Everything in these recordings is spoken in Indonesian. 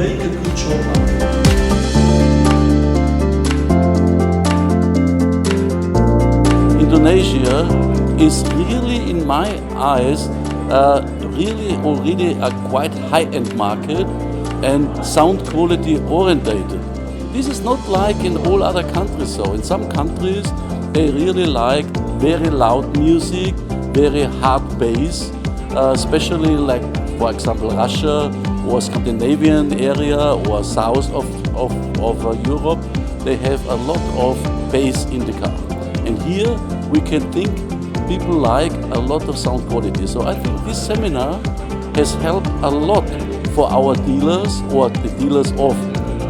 make a good job out of it. Indonesia is really, in my eyes, really already a quite high-end market and sound quality orientated. This is not like in all other countries. So in some countries, they really like very loud music, very hard bass, especially like, for example, Russia or Scandinavian area or south of Europe. They have a lot of bass in the car. And here we can think people like a lot of sound quality. So I think this seminar has helped a lot for our dealers or the dealers of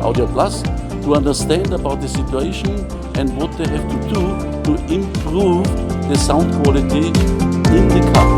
Audio Plus to understand about the situation and what they have to do to improve the sound quality in the car.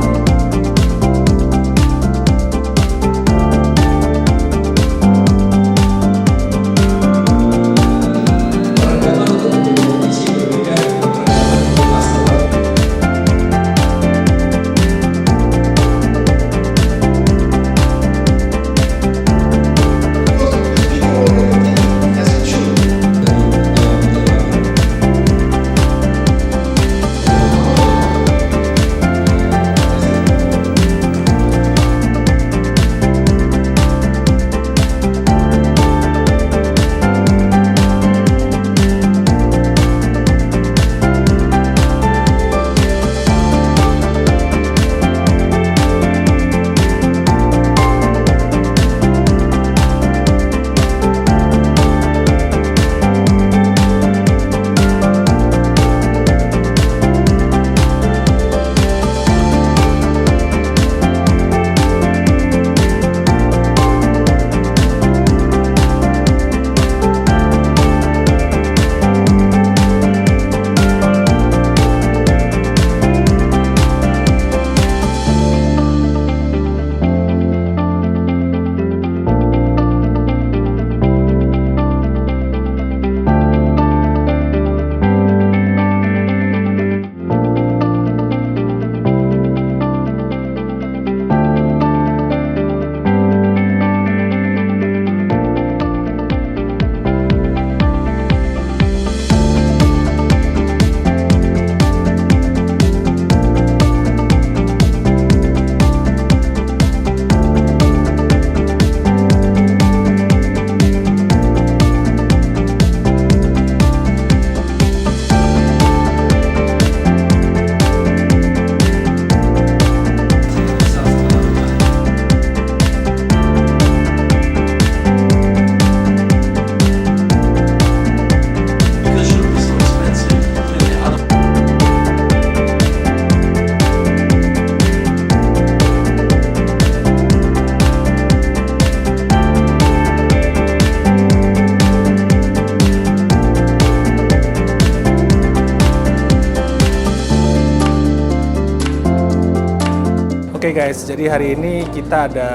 Oke guys, jadi hari ini kita ada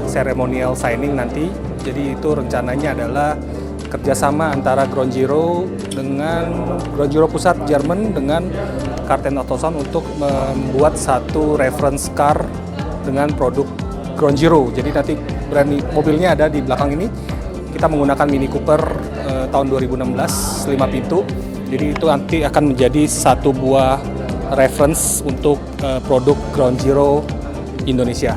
ceremonial signing nanti. Jadi itu rencananya adalah kerjasama antara Ground Zero dengan Ground Zero Pusat Jerman dengan Karten Autosound untuk membuat satu reference car dengan produk Ground Zero. Jadi nanti brand mobilnya ada di belakang ini. Kita menggunakan Mini Cooper tahun 2016 5 pintu. Jadi itu nanti akan menjadi satu buah reference untuk produk Ground Zero Indonesia.